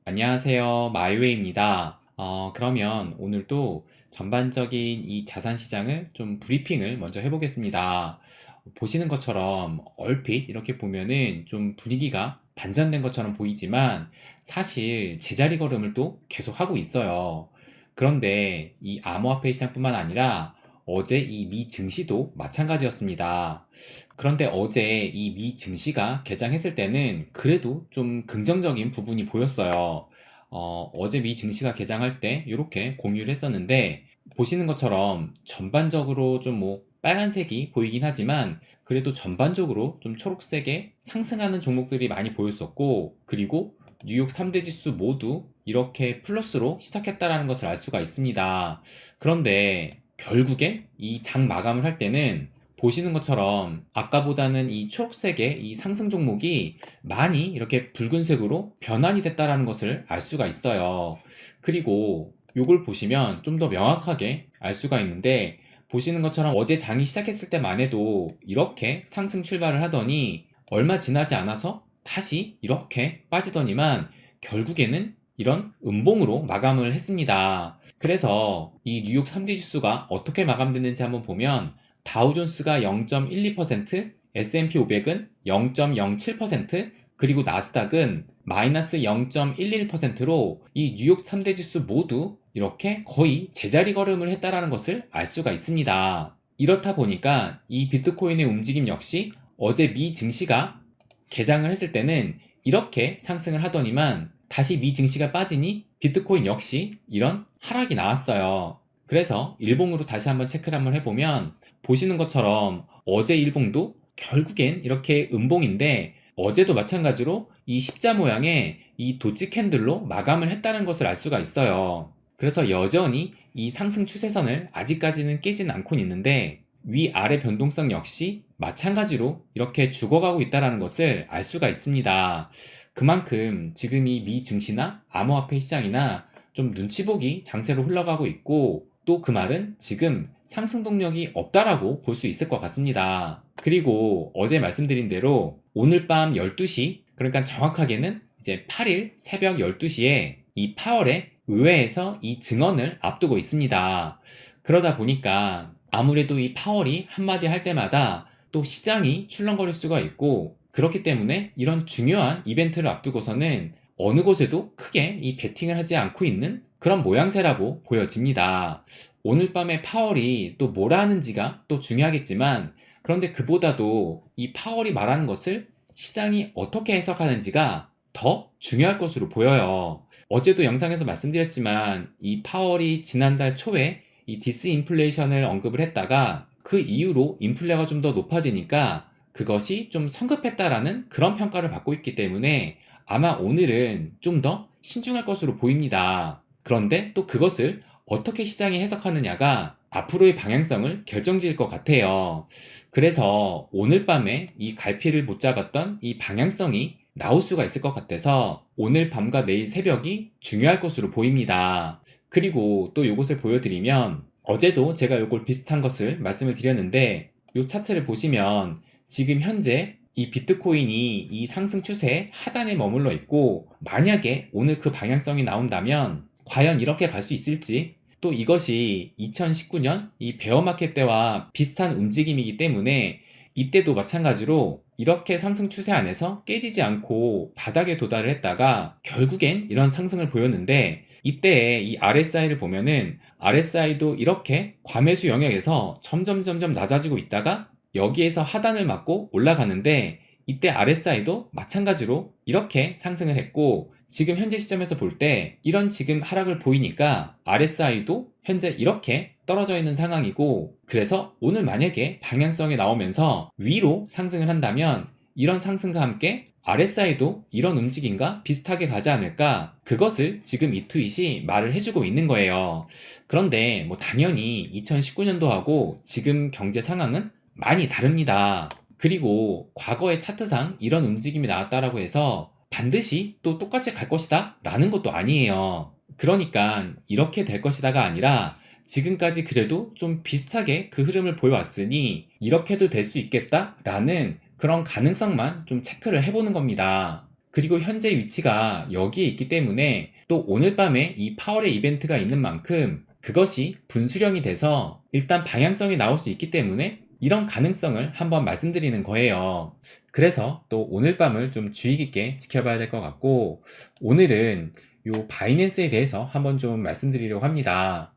안녕하세요. 마이웨이입니다. 그러면 오늘도 전반적인 이 자산 시장을 좀 브리핑을 먼저 해보겠습니다. 보시는 것처럼 얼핏 이렇게 보면은 좀 분위기가 반전된 것처럼 보이지만 사실 제자리 걸음을 또 계속 하고 있어요. 그런데 이 암호화폐 시장뿐만 아니라 어제 이 미 증시도 마찬가지였습니다. 그런데 어제 이 미 증시가 개장했을 때는 그래도 좀 긍정적인 부분이 보였어요. 어제 미 증시가 개장할 때 이렇게 공유를 했었는데 보시는 것처럼 전반적으로 좀 뭐 빨간색이 보이긴 하지만 그래도 전반적으로 좀 초록색에 상승하는 종목들이 많이 보였었고, 그리고 뉴욕 3대 지수 모두 이렇게 플러스로 시작했다라는 것을 알 수가 있습니다. 그런데 결국에 이 장 마감을 할 때는 보시는 것처럼 아까보다는 이 초록색의 이 상승 종목이 많이 이렇게 붉은색으로 변환이 됐다라는 것을 알 수가 있어요. 그리고 이걸 보시면 좀 더 명확하게 알 수가 있는데, 보시는 것처럼 어제 장이 시작했을 때만 해도 이렇게 상승 출발을 하더니 얼마 지나지 않아서 다시 이렇게 빠지더니만 결국에는 이런 음봉으로 마감을 했습니다. 그래서 이 뉴욕 3대 지수가 어떻게 마감됐는지 한번 보면 다우존스가 0.12%, S&P 500은 0.07%, 그리고 나스닥은 마이너스 0.11%로 이 뉴욕 3대 지수 모두 이렇게 거의 제자리 걸음을 했다라는 것을 알 수가 있습니다. 이렇다 보니까 이 비트코인의 움직임 역시 어제 미 증시가 개장을 했을 때는 이렇게 상승을 하더니만 다시 미 증시가 빠지니 비트코인 역시 이런 하락이 나왔어요. 그래서 일봉으로 다시 한번 체크를 한번 해보면 보시는 것처럼 어제 일봉도 결국엔 이렇게 음봉인데 어제도 마찬가지로 이 십자 모양의 이 도치 캔들로 마감을 했다는 것을 알 수가 있어요. 그래서 여전히 이 상승 추세선을 아직까지는 깨진 않고 있는데 위아래 변동성 역시 마찬가지로 이렇게 죽어가고 있다는 것을 알 수가 있습니다. 그만큼 지금 이 미 증시나 암호화폐 시장이나 좀 눈치 보기 장세로 흘러가고 있고, 또 그 말은 지금 상승 동력이 없다라고 볼 수 있을 것 같습니다. 그리고 어제 말씀드린 대로 오늘 밤 12시, 그러니까 정확하게는 이제 8일 새벽 12시에 이 파월의 의회에서 이 증언을 앞두고 있습니다. 그러다 보니까 아무래도 이 파월이 한마디 할 때마다 또 시장이 출렁거릴 수가 있고, 그렇기 때문에 이런 중요한 이벤트를 앞두고서는 어느 곳에도 크게 이 베팅을 하지 않고 있는 그런 모양새라고 보여집니다. 오늘 밤에 파월이 또 뭐라 하는지가 또 중요하겠지만, 그런데 그보다도 이 파월이 말하는 것을 시장이 어떻게 해석하는지가 더 중요할 것으로 보여요. 어제도 영상에서 말씀드렸지만 이 파월이 지난달 초에 이 디스인플레이션을 언급을 했다가 그 이후로 인플레가 좀 더 높아지니까 그것이 좀 성급했다라는 그런 평가를 받고 있기 때문에 아마 오늘은 좀 더 신중할 것으로 보입니다. 그런데 또 그것을 어떻게 시장이 해석하느냐가 앞으로의 방향성을 결정지을 것 같아요. 그래서 오늘 밤에 이 갈피를 못 잡았던 이 방향성이 나올 수가 있을 것 같아서 오늘 밤과 내일 새벽이 중요할 것으로 보입니다. 그리고 또 이것을 보여드리면 어제도 제가 이걸 비슷한 것을 말씀을 드렸는데, 이 차트를 보시면 지금 현재 이 비트코인이 이 상승 추세 하단에 머물러 있고, 만약에 오늘 그 방향성이 나온다면 과연 이렇게 갈 수 있을지, 또 이것이 2019년 이 베어마켓 때와 비슷한 움직임이기 때문에 이때도 마찬가지로 이렇게 상승 추세 안에서 깨지지 않고 바닥에 도달을 했다가 결국엔 이런 상승을 보였는데, 이때의 이 RSI를 보면은 RSI도 이렇게 과매수 영역에서 점점 낮아지고 있다가 여기에서 하단을 맞고 올라가는데, 이때 RSI도 마찬가지로 이렇게 상승을 했고, 지금 현재 시점에서 볼 때 이런 지금 하락을 보이니까 RSI도 현재 이렇게 떨어져 있는 상황이고, 그래서 오늘 만약에 방향성이 나오면서 위로 상승을 한다면 이런 상승과 함께 RSI도 이런 움직임과 비슷하게 가지 않을까, 그것을 지금 이 트윗이 말을 해주고 있는 거예요. 그런데 뭐 당연히 2019년도하고 지금 경제 상황은 많이 다릅니다. 그리고 과거의 차트상 이런 움직임이 나왔다라고 해서 반드시 또 똑같이 갈 것이다 라는 것도 아니에요. 그러니까 이렇게 될 것이다가 아니라 지금까지 그래도 좀 비슷하게 그 흐름을 보여왔으니 이렇게도 될 수 있겠다 라는 그런 가능성만 좀 체크를 해보는 겁니다. 그리고 현재 위치가 여기에 있기 때문에 또 오늘 밤에 이 파월의 이벤트가 있는 만큼 그것이 분수령이 돼서 일단 방향성이 나올 수 있기 때문에 이런 가능성을 한번 말씀드리는 거예요. 그래서 또 오늘 밤을 좀 주의 깊게 지켜봐야 될 것 같고, 오늘은 요 바이낸스에 대해서 한번 좀 말씀드리려고 합니다.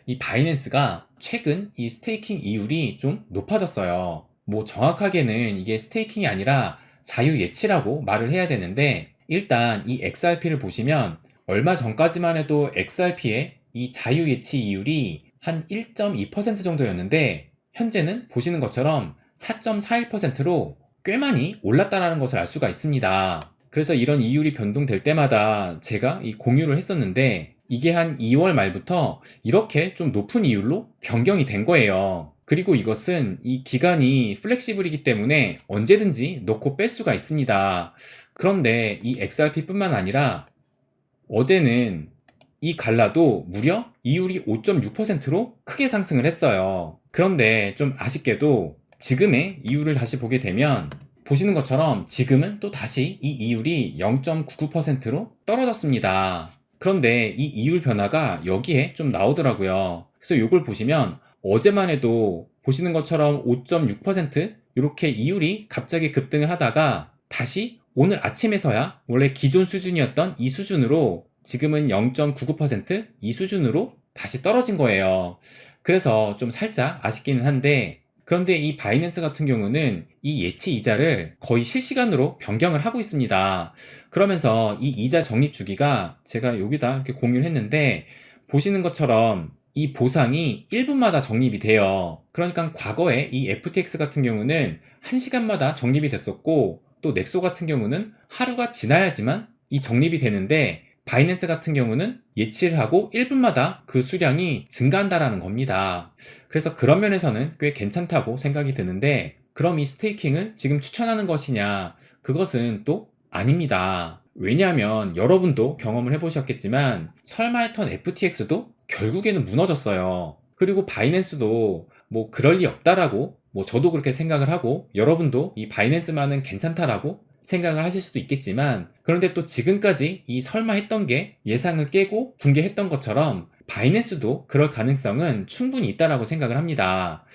이 바이낸스가 최근 이 스테이킹 이율이 좀 높아졌어요. 뭐 정확하게는 이게 스테이킹이 아니라 자유 예치라고 말을 해야 되는데, 일단 이 XRP를 보시면 얼마 전까지만 해도 XRP의 이 자유 예치 이율이 한 1.2% 정도였는데, 현재는 보시는 것처럼 4.41%로 꽤 많이 올랐다는 것을 알 수가 있습니다. 그래서 이런 이율이 변동될 때마다 제가 이 공유를 했었는데, 이게 한 2월 말부터 이렇게 좀 높은 이율로 변경이 된 거예요. 그리고 이것은 이 기간이 플렉시블이기 때문에 언제든지 넣고 뺄 수가 있습니다. 그런데 이 XRP 뿐만 아니라 어제는 이 갈라도 무려 이율이 5.6%로 크게 상승을 했어요. 그런데 좀 아쉽게도 지금의 이율을 다시 보게 되면 보시는 것처럼 지금은 또 다시 이 이율이 0.99%로 떨어졌습니다. 그런데 이 이율 변화가 여기에 좀 나오더라고요. 그래서 이걸 보시면 어제만 해도 보시는 것처럼 5.6% 이렇게 이율이 갑자기 급등을 하다가 다시 오늘 아침에서야 원래 기존 수준이었던 이 수준으로 지금은 0.99%이 수준으로 다시 떨어진 거예요. 그래서 좀 살짝 아쉽기는 한데, 그런데 이 바이낸스 같은 경우는 이 예치 이자를 거의 실시간으로 변경을 하고 있습니다. 그러면서 이 이자 적립 주기가 제가 여기다 이렇게 공유를 했는데, 보시는 것처럼 이 보상이 1분마다 적립이 돼요. 그러니까 과거에 이 FTX 같은 경우는 1시간마다 적립이 됐었고, 또 넥소 같은 경우는 하루가 지나야지만 이 적립이 되는데, 바이낸스 같은 경우는 예치를 하고 1분마다 그 수량이 증가한다라는 겁니다. 그래서 그런 면에서는 꽤 괜찮다고 생각이 드는데, 그럼 이 스테이킹을 지금 추천하는 것이냐? 그것은 또 아닙니다. 왜냐하면 여러분도 경험을 해보셨겠지만 설마 했던 FTX도 결국에는 무너졌어요. 그리고 바이낸스도 뭐 그럴 리 없다라고 뭐 저도 그렇게 생각을 하고, 여러분도 이 바이낸스만은 괜찮다라고 생각을 하실 수도 있겠지만, 그런데 또 지금까지 이 설마 했던 게 예상을 깨고 붕괴했던 것처럼 바이낸스도 그럴 가능성은 충분히 있다라고 생각을 합니다.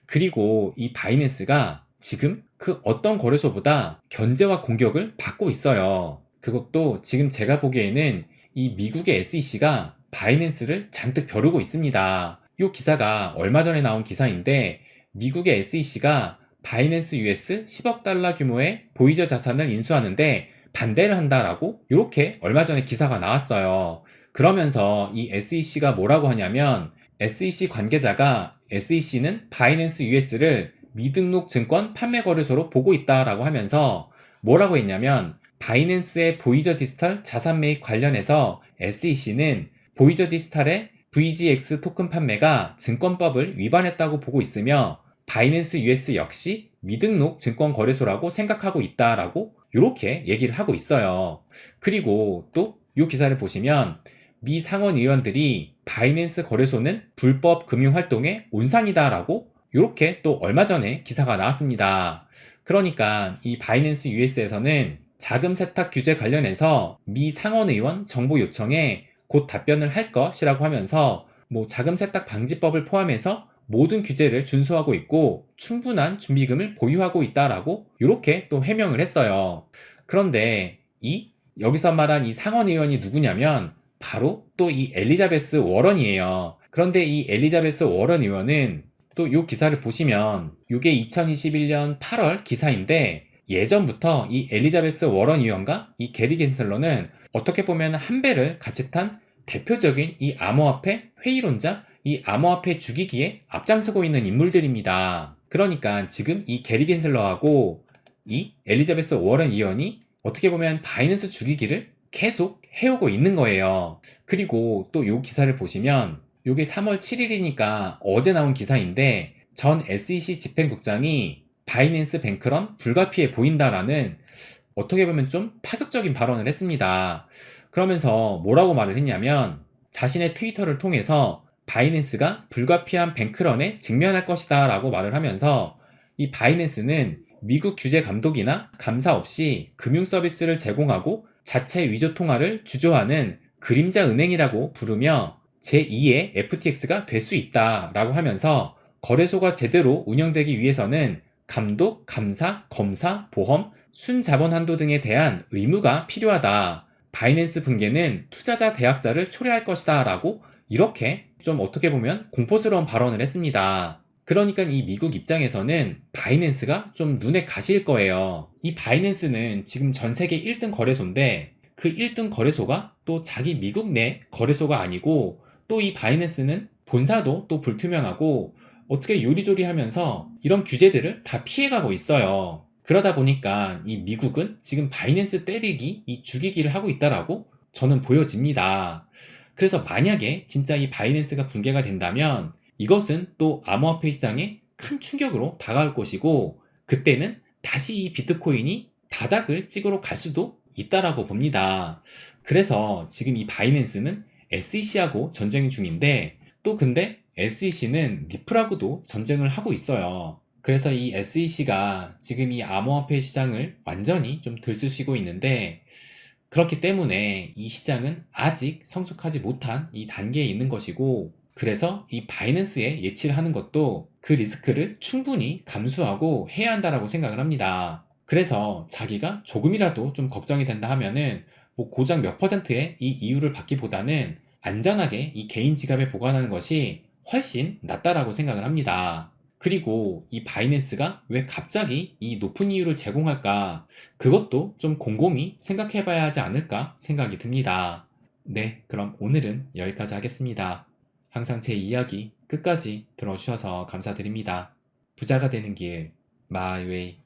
그리고 이 바이낸스가 지금 그 어떤 거래소보다 견제와 공격을 받고 있어요. 그것도 지금 제가 보기에는 이 미국의 SEC가 바이낸스를 잔뜩 벼르고 있습니다. 이 기사가 얼마 전에 나온 기사인데, 미국의 SEC가 바이낸스 US 10억 달러 규모의 보이저 자산을 인수하는데 반대를 한다라고 이렇게 얼마 전에 기사가 나왔어요. 그러면서 이 SEC가 뭐라고 하냐면, SEC 관계자가 SEC는 바이낸스 US를 미등록 증권 판매 거래소로 보고 있다라고 하면서 뭐라고 했냐면, 바이낸스의 보이저 디지털 자산 매입 관련해서 SEC는 보이저 디지털의 VGX 토큰 판매가 증권법을 위반했다고 보고 있으며, 바이낸스 US 역시 미등록 증권 거래소라고 생각하고 있다라고 이렇게 얘기를 하고 있어요. 그리고 또 이 기사를 보시면 미 상원 의원들이 바이낸스 거래소는 불법 금융 활동의 온상이다라고 이렇게 또 얼마 전에 기사가 나왔습니다. 그러니까 이 바이낸스 US에서는 자금 세탁 규제 관련해서 미 상원 의원 정보 요청에 곧 답변을 할 것이라고 하면서 뭐 자금 세탁 방지법을 포함해서 모든 규제를 준수하고 있고 충분한 준비금을 보유하고 있다라고 이렇게 또 해명을 했어요. 그런데 여기서 말한 이 상원 의원이 누구냐면 바로 또 이 엘리자베스 워런이에요. 그런데 이 엘리자베스 워런 의원은 또 이 기사를 보시면 이게 2021년 8월 기사인데, 예전부터 이 엘리자베스 워런 의원과 이 게리 겐슬러는 어떻게 보면 한 배를 같이 탄 대표적인 이 암호화폐 회의론자, 이 암호화폐 죽이기에 앞장서고 있는 인물들입니다. 그러니까 지금 이 게리 겐슬러하고 이 엘리자베스 워런 의원이 어떻게 보면 바이낸스 죽이기를 계속 해오고 있는 거예요. 그리고 또 이 기사를 보시면 이게 3월 7일이니까 어제 나온 기사인데, 전 SEC 집행국장이 바이낸스 뱅크런 불가피해 보인다라는 어떻게 보면 좀 파격적인 발언을 했습니다. 그러면서 뭐라고 말을 했냐면, 자신의 트위터를 통해서 바이낸스가 불가피한 뱅크런에 직면할 것이다 라고 말을 하면서, 이 바이낸스는 미국 규제 감독이나 감사 없이 금융 서비스를 제공하고 자체 위조 통화를 주조하는 그림자 은행이라고 부르며 제2의 FTX가 될 수 있다라고 하면서 거래소가 제대로 운영되기 위해서는 감독, 감사, 검사, 보험, 순자본 한도 등에 대한 의무가 필요하다. 바이낸스 붕괴는 투자자 대학살을 초래할 것이다 라고 이렇게 좀 어떻게 보면 공포스러운 발언을 했습니다. 그러니까 이 미국 입장에서는 바이낸스가 좀 눈에 가시일 거예요. 이 바이낸스는 지금 전 세계 1등 거래소인데 그 1등 거래소가 또 자기 미국 내 거래소가 아니고 또 이 바이낸스는 본사도 또 불투명하고 어떻게 요리조리 하면서 이런 규제들을 다 피해가고 있어요. 그러다 보니까 이 미국은 지금 바이낸스 때리기, 이 죽이기를 하고 있다라고 저는 보여집니다. 그래서 만약에 진짜 이 바이낸스가 붕괴가 된다면 이것은 또 암호화폐 시장에 큰 충격으로 다가올 것이고 그때는 다시 이 비트코인이 바닥을 찍으러 갈 수도 있다라고 봅니다. 그래서 지금 이 바이낸스는 SEC하고 전쟁 중인데 또 근데 SEC는 리플하고도 전쟁을 하고 있어요. 그래서 이 SEC가 지금 이 암호화폐 시장을 완전히 좀 들쑤시고 있는데 그렇기 때문에 이 시장은 아직 성숙하지 못한 이 단계에 있는 것이고 그래서 이 바이낸스에 예치를 하는 것도 그 리스크를 충분히 감수하고 해야 한다라고 생각을 합니다. 그래서 자기가 조금이라도 좀 걱정이 된다 하면은 뭐 고작 몇 퍼센트의 이 이유를 받기보다는 안전하게 이 개인 지갑에 보관하는 것이 훨씬 낫다라고 생각을 합니다. 그리고 이 바이낸스가 왜 갑자기 이 높은 이유를 제공할까? 그것도 좀 곰곰이 생각해 봐야 하지 않을까 생각이 듭니다. 네, 그럼 오늘은 여기까지 하겠습니다. 항상 제 이야기 끝까지 들어주셔서 감사드립니다. 부자가 되는 길, 마이웨이.